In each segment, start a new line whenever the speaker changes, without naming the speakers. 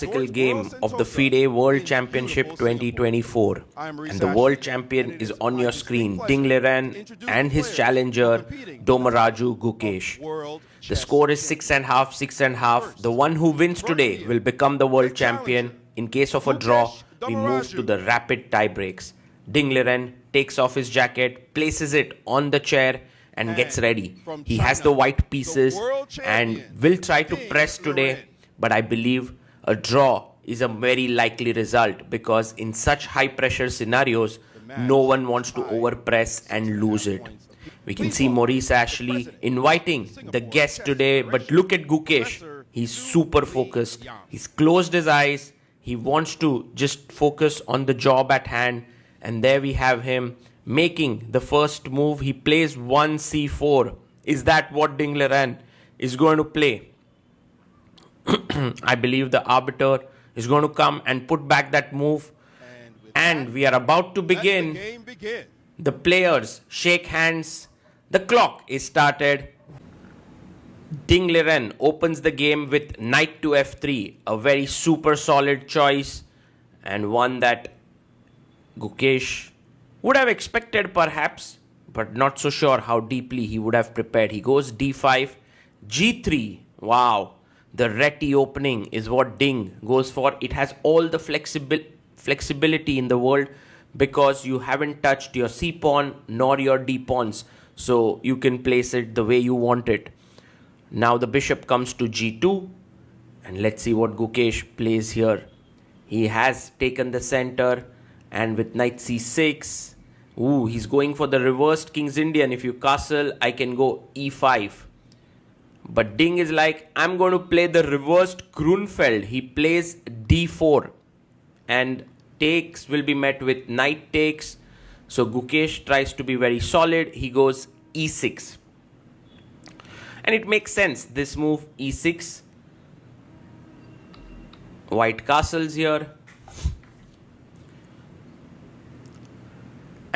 classical game of the FIDE World Championship 2024. And the world champion is on your screen, Liren and his challenger, Domaraju Gukesh. The score is 6.5, 6.5. The one who wins today will become the world champion. In case of a draw, we move to the rapid tie breaks. Liren takes off his jacket, places it on the chair and gets ready. He has the white pieces and will try to press today, but I believe a draw is a very likely result because in such high pressure scenarios, no one wants to overpress and lose it. We can see Maurice Ashley inviting the guest today, but look at Gukesh. He's super focused. He's closed his eyes. He wants to just focus on the job at hand. And there we have him making the first move. He plays 1c4. Is that what Liren is going to play? I believe the arbiter is going to come and put back that move. And we are about to begin. The players shake hands. The clock is started. Liren opens the game with knight to f3. A very super solid choice. And one that Gukesh would have expected perhaps, but not so sure how deeply he would have prepared. He goes d5, g3. Wow, the reti opening is what Ding goes for. It has all the flexibility in the world because you haven't touched your c pawn nor your d pawns, so you can place it the way you want it. Now the bishop comes to g2, and let's see what Gukesh plays here. He has taken the center. And with knight c6, he's going for the reversed King's Indian. If you castle, I can go e5. But Ding is like, I'm going to play the reversed Grunfeld. He plays d4. And takes will be met with knight takes. So Gukesh tries to be very solid. He goes e6. And it makes sense. This move, e6. White castles here.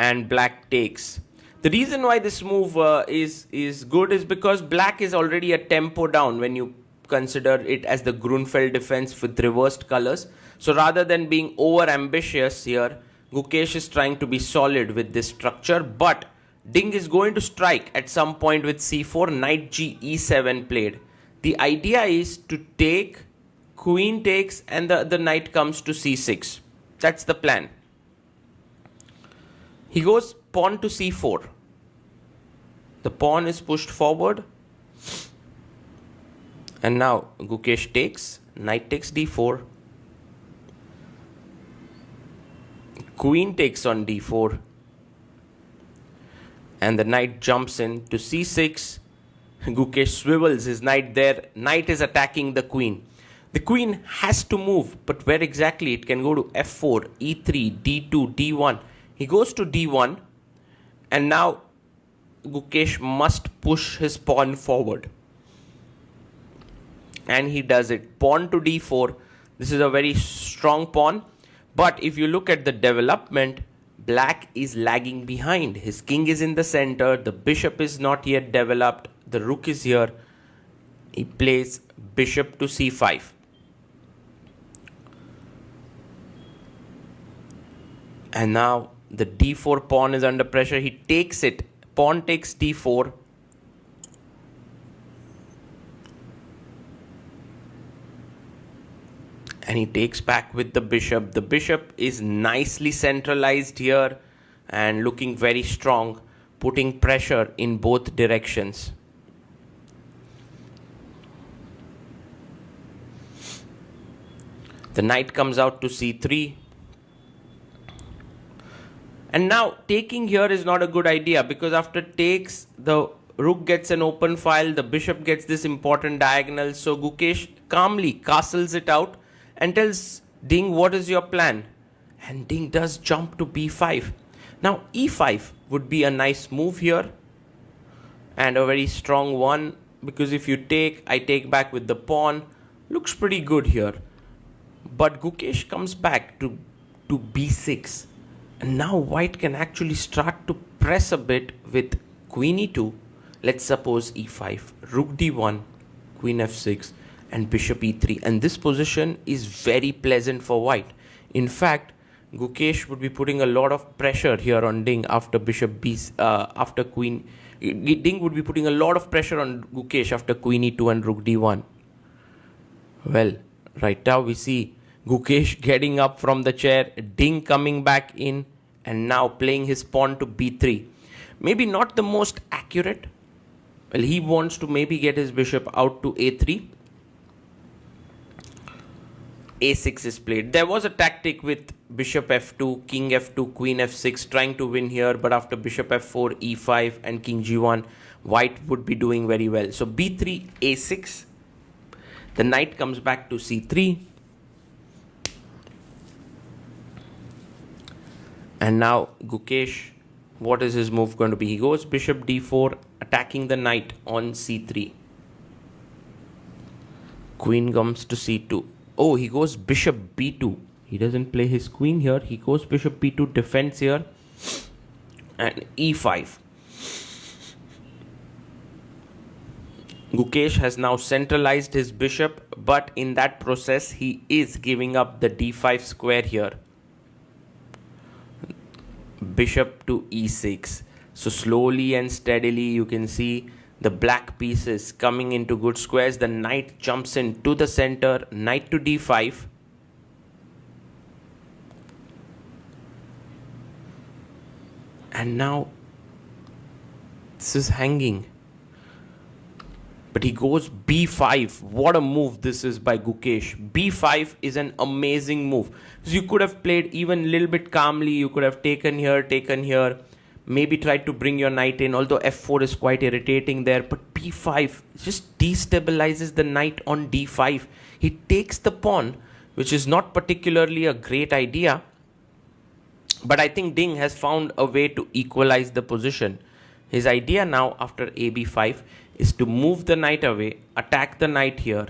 And black takes. The reason why this move is good is because black is already a tempo down when you consider it as the Grunfeld defense with reversed colors. So rather than being over ambitious here, Gukesh is trying to be solid with this structure, but Ding is going to strike at some point with c4, knight g e7 played. The idea is to take, queen takes, and the knight comes to c6. That's the plan. He goes pawn to c4. The pawn is pushed forward. And now Gukesh takes. Knight takes d4. Queen takes on d4. And the knight jumps in to c6. Gukesh swivels his knight there. Knight is attacking the queen. The queen has to move. But where exactly? It can go to f4, e3, d2, d1. He goes to d1, and now Gukesh must push his pawn forward. And he does it. Pawn to d4. This is a very strong pawn. But if you look at the development, black is lagging behind. His king is in the center. The bishop is not yet developed. The rook is here. He plays bishop to c5. And now the d4 pawn is under pressure. He takes it. Pawn takes d4. And he takes back with the bishop. The bishop is nicely centralized here and looking very strong, putting pressure in both directions. The knight comes out to c3. And now taking here is not a good idea because after takes, the rook gets an open file, the bishop gets this important diagonal. So Gukesh calmly castles it out and tells Ding, what is your plan? And Ding does jump to b5. Now e5 would be a nice move here and a very strong one because if you take, I take back with the pawn. Looks pretty good here. But Gukesh comes back to b6. And now white can actually start to press a bit with queen e2. Let's suppose e5, rook d1, queen f6. and bishop e3, and this position is very pleasant for white. In fact, Gukesh would be putting a lot of pressure here on Ding after bishop b after queen. Ding would be putting a lot of pressure on Gukesh after queen e2 and rook d1. Well, right now we see Gukesh getting up from the chair, Ding coming back in, and now playing his pawn to b3. Maybe not the most accurate. Well, he wants to maybe get his bishop out to a3. a6 is played. There was a tactic with bishop f2, king f2, queen f6 trying to win here, but after bishop f4, e5 and king g1, white would be doing very well. So b3, a6. The knight comes back to c3. And now Gukesh, what is his move going to be? He goes bishop d4, attacking the knight on c3. Queen comes to c2. Oh, he goes bishop b2. He doesn't play his queen here. He goes bishop b2, defense here. And e5. Gukesh has now centralized his bishop, but in that process, he is giving up the d5 square here. Bishop to e6. So slowly and steadily you can see the black pieces coming into good squares. The knight jumps in to the center, knight to d5. And now this is hanging. But he goes b5. What a move this is by Gukesh. b5 is an amazing move. So you could have played even a little bit calmly. You could have taken here. Maybe tried to bring your knight in, although f4 is quite irritating there. But b5 just destabilizes the knight on d5. He takes the pawn, which is not particularly a great idea. But I think Ding has found a way to equalize the position. His idea now after ab5 is to move the knight away, attack the knight here.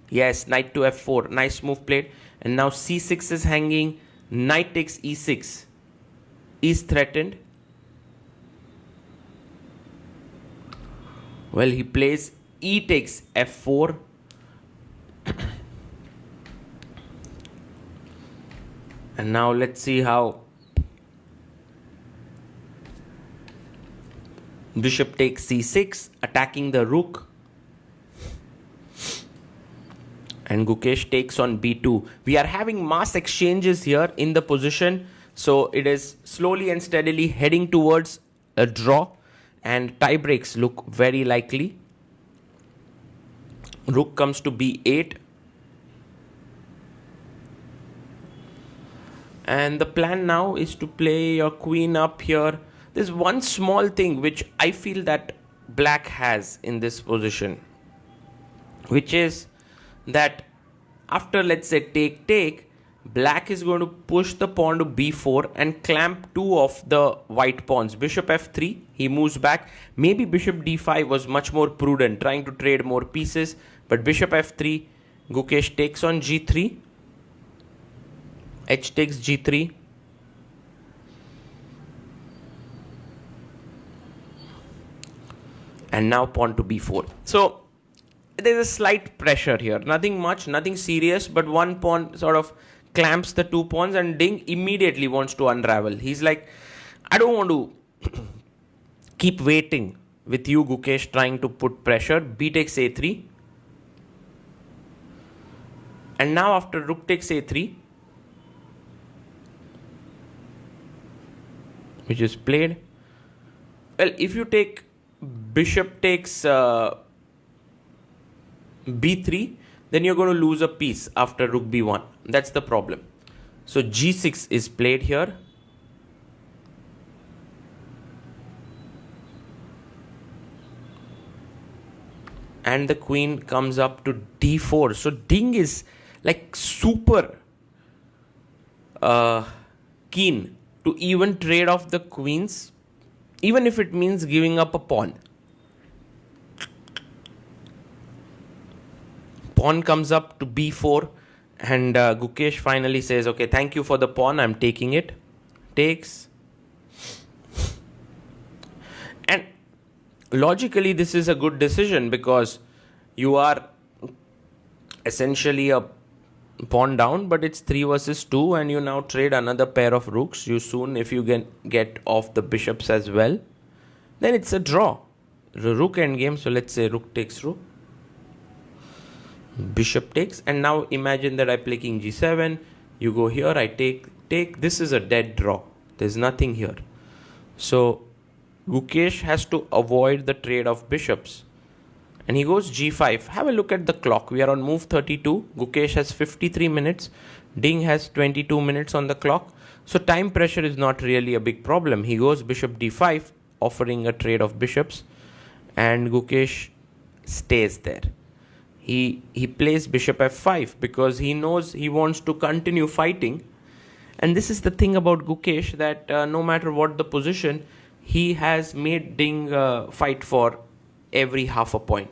Yes, knight to f4, nice move played. And now c6 is hanging, knight takes e6, is threatened. Well, he plays e takes f4. And now let's see how bishop takes c6, attacking the rook. And Gukesh takes on b2. We are having mass exchanges here in the position. So it is slowly and steadily heading towards a draw. And tie breaks look very likely. Rook comes to b8. And the plan now is to play your queen up here. There's one small thing which I feel that black has in this position, which is that after, let's say, take, black is going to push the pawn to b4 and clamp two of the white pawns. Bishop f3, he moves back. Maybe bishop d5 was much more prudent, trying to trade more pieces. But bishop f3, Gukesh takes on g3. H takes g3. And now pawn to b4. So there's a slight pressure here. Nothing much, nothing serious, but one pawn sort of clamps the two pawns and Ding immediately wants to unravel. He's like, I don't want to keep waiting with you, Gukesh, trying to put pressure. B takes a3. And now after rook takes a3, which is played. Well, if you take bishop takes b3, then you're going to lose a piece after rook b1. That's the problem. So g6 is played here. And the queen comes up to d4. So Ding is like super keen to even trade off the queens, even if it means giving up a pawn. Pawn comes up to b4 and Gukesh finally says, okay, thank you for the pawn, I'm taking it. Takes. And logically this is a good decision because you are essentially a pawn down, but it's 3 versus 2, and you now trade another pair of rooks. You soon, if you get off the bishops as well, then it's a draw. The rook endgame, so let's say rook takes rook, bishop takes, and now imagine that I play king g7, you go here, I take, this is a dead draw. There's nothing here. So Gukesh has to avoid the trade of bishops. And he goes g5. Have a look at the clock. We are on move 32. Gukesh has 53 minutes. Ding has 22 minutes on the clock. So time pressure is not really a big problem. He goes bishop d5, offering a trade of bishops. And Gukesh stays there. He plays bishop f5 because he knows he wants to continue fighting. And this is the thing about Gukesh, that no matter what the position, he has made Ding fight for every half a point.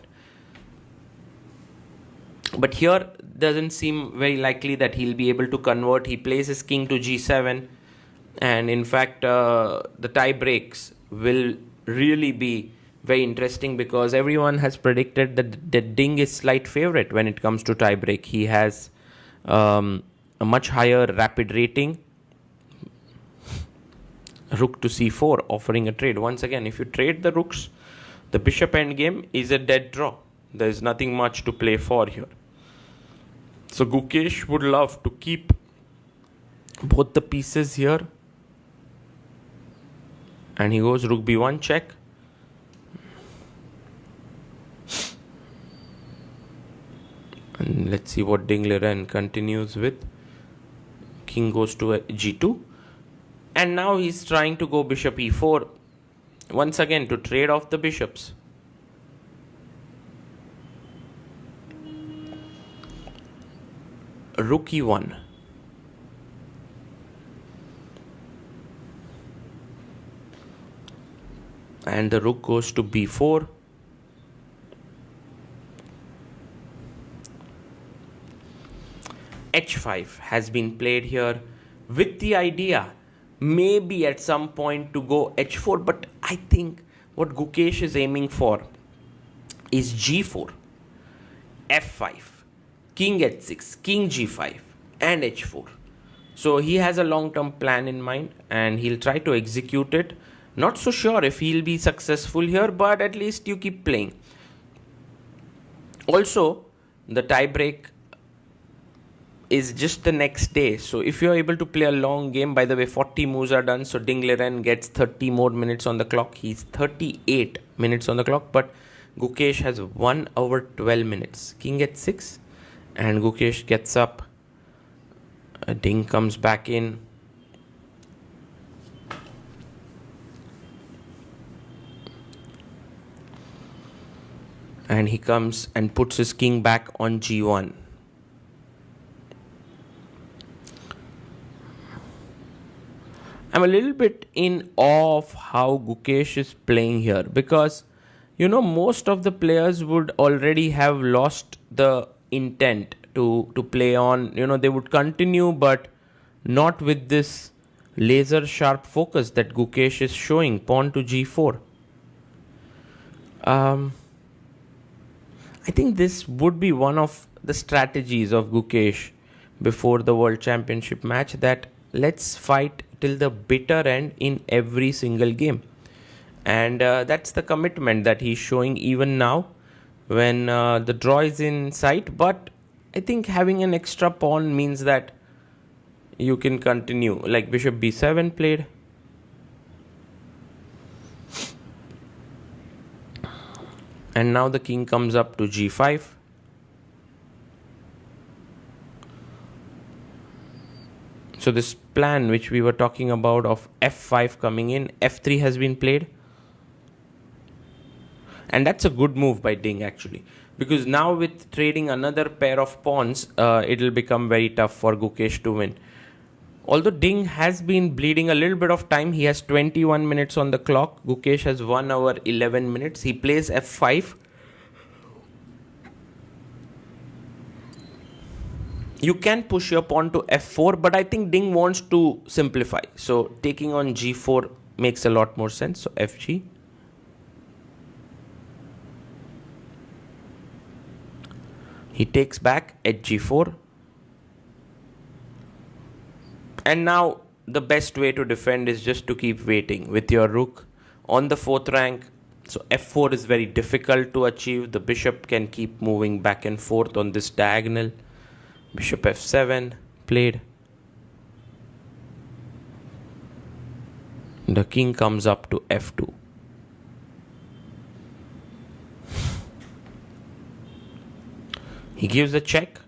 But here doesn't seem very likely that he'll be able to convert. He plays his king to g7, and in fact the tie breaks will really be very interesting because everyone has predicted that Ding is slight favorite when it comes to tie break. He has a much higher rapid rating. Rook to c4, offering a trade. Once again, if you trade the rooks, the bishop endgame is a dead draw. There is nothing much to play for here. So Gukesh would love to keep both the pieces here. And he goes rook b1 check. And let's see what Ding liren continues with. King goes to g2. And now he's trying to go bishop e4. Once again to trade off the bishops. Rook e1. And the rook goes to b4. h5 has been played here with the idea maybe at some point to go h4, but I think what Gukesh is aiming for is g4, f5, king h6, king g5 and h4. So he has a long-term plan in mind and he'll try to execute it. Not so sure if he'll be successful here, but at least you keep playing. Also, the tie break is just the next day. So if you're able to play a long game, by the way, 40 moves are done. So Ding liren gets 30 more minutes on the clock. He's 38 minutes on the clock, but Gukesh has 1 hour 12 minutes. King h6 and Gukesh gets up. Ding comes back in. And he comes and puts his king back on g1. I'm a little bit in awe of how Gukesh is playing here because, you know, most of the players would already have lost the intent to play on. You know, they would continue, but not with this laser sharp focus that Gukesh is showing. Pawn to g4. I think this would be one of the strategies of Gukesh before the World Championship match, that let's fight till the bitter end in every single game. And that's the commitment that he's showing even now when the draw is in sight. But I think having an extra pawn means that you can continue. Like bishop b7 played. And now the king comes up to g5. So this plan which we were talking about of f5 coming in, f3 has been played. And that's a good move by Ding actually. Because now with trading another pair of pawns, it'll become very tough for Gukesh to win. Although Ding has been bleeding a little bit of time, he has 21 minutes on the clock. Gukesh has 1 hour 11 minutes. He plays f5. You can push your pawn to f4, but I think Ding wants to simplify. So taking on g4 makes a lot more sense. So fg. He takes back at g4. And now the best way to defend is just to keep waiting with your rook on the 4th rank. So f4 is very difficult to achieve. The bishop can keep moving back and forth on this diagonal. Bishop f7 played. The king comes up to f2. He gives a check.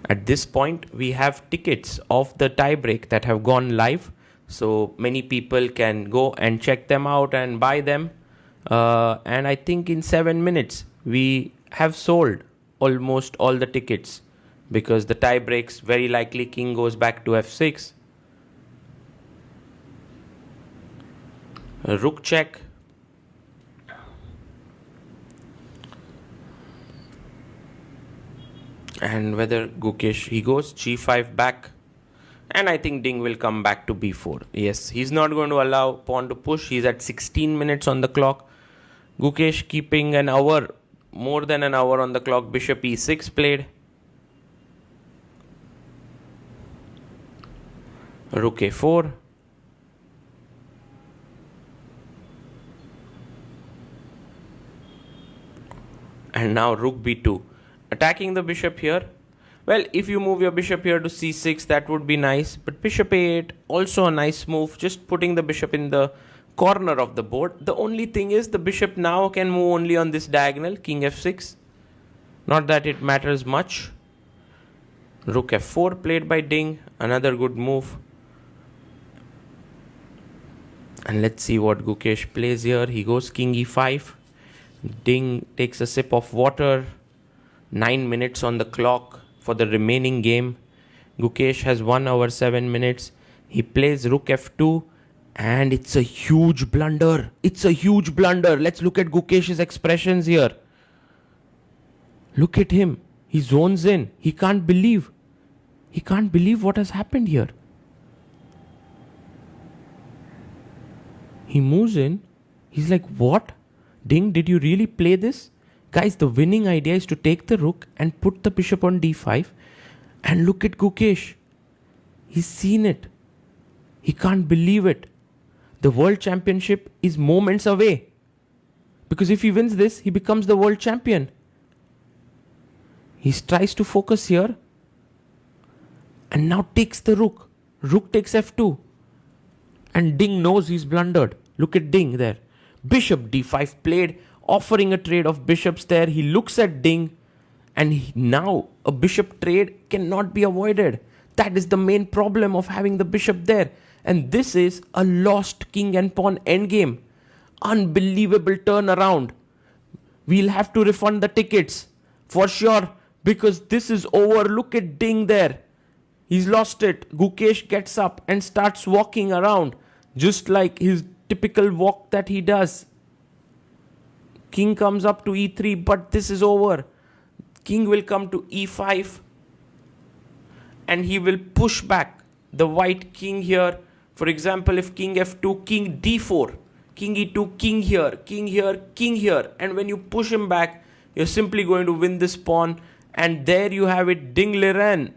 At this point, we have tickets of the tiebreak that have gone live. So many people can go and check them out and buy them. And I think in 7 minutes, we have sold almost all the tickets, because the tie breaks, very likely king goes back to f6. Rook check. And whether gukesh, he goes g5 back. And I think Ding will come back to b4. Yes, he's not going to allow pawn to push. He's at 16 minutes on the clock. Gukesh keeping an hour, more than an hour on the clock. Bishop e6 played. Rook a4. And now rook b2. Attacking the bishop here. Well, if you move your bishop here to c6, that would be nice. But bishop a8, also a nice move. Just putting the bishop in the corner of the board. The only thing is the bishop now can move only on this diagonal, king f6. Not that it matters much. Rook f4 played by Ding. Another good move. And let's see what Gukesh plays here. He goes king e5. Ding takes a sip of water. 9 minutes on the clock for the remaining game. Gukesh has 1 hour 7 minutes. He plays rook f2. And it's a huge blunder. It's a huge blunder. Let's look at Gukesh's expressions here. Look at him. He zones in. He can't believe. He can't believe what has happened here. He moves in. He's like, what? Ding, did you really play this? Guys, the winning idea is to take the rook and put the bishop on d5. And look at Gukesh. He's seen it. He can't believe it. The world championship is moments away. Because if he wins this, he becomes the world champion. He tries to focus here. And now takes the rook. Rook takes f2. And Ding knows he's blundered. Look at Ding there. Bishop d5 played, offering a trade of bishops there. He looks at Ding. And now a bishop trade cannot be avoided. That is the main problem of having the bishop there. And this is a lost king and pawn endgame. Unbelievable turnaround. We'll have to refund the tickets. For sure. Because this is over. Look at Ding there. He's lost it. Gukesh gets up and starts walking around. Just like his typical walk that he does. King comes up to e3. But this is over. King will come to e5. And he will push back the white king here. For example, if king f2, king d4, king e2, king here, king here, king here. And when you push him back, you're simply going to win this pawn. And there you have it. Ding Liren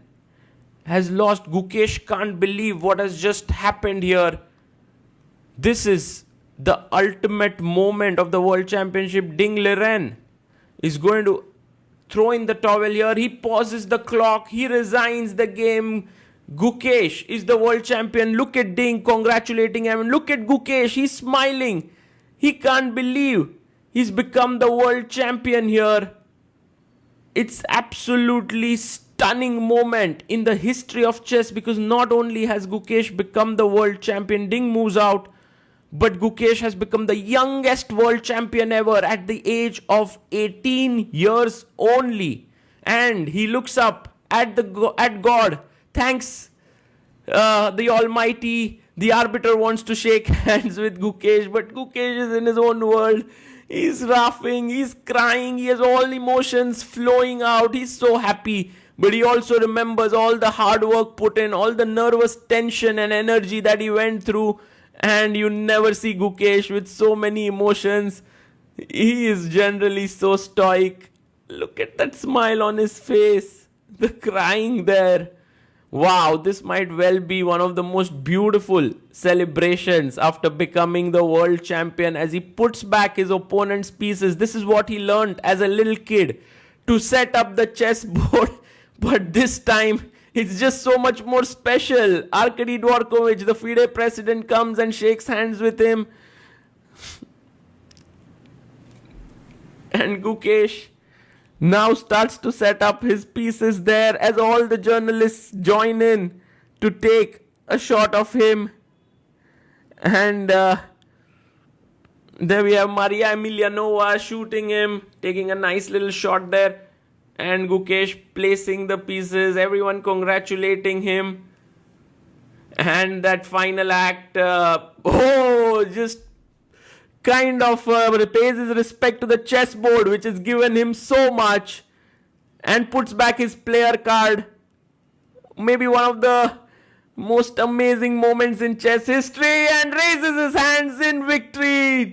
has lost. Gukesh can't believe what has just happened here. This is the ultimate moment of the World Championship. Ding Liren is going to throw in the towel here. He pauses the clock. He resigns the game. Gukesh is the world champion. Look at Ding congratulating him. Look at Gukesh. He's smiling. He can't believe he's become the world champion here. It's absolutely stunning moment in the history of chess, because not only has Gukesh become the world champion, Ding moves out, but Gukesh has become the youngest world champion ever at the age of 18 years only. And he looks up at God. Thanks, the Almighty. The arbiter wants to shake hands with Gukesh, but Gukesh is in his own world. He's laughing, he's crying, he has all emotions flowing out. He's so happy, but he also remembers all the hard work put in, all the nervous tension and energy that he went through. And you never see Gukesh with so many emotions. He is generally so stoic. Look at that smile on his face. The crying there. Wow, this might well be one of the most beautiful celebrations after becoming the world champion as he puts back his opponent's pieces. This is what he learned as a little kid to set up the chessboard, but this time it's just so much more special. Arkady Dvorkovich, the FIDE president, comes and shakes hands with him. And Gukesh now starts to set up his pieces there as all the journalists join in to take a shot of him. And there we have Maria Emelianova shooting him, taking a nice little shot there. And Gukesh placing the pieces, everyone congratulating him. And that final act, just kind of pays his respect to the chessboard, which has given him so much, and puts back his player card. Maybe one of the most amazing moments in chess history, and raises his hands in victory.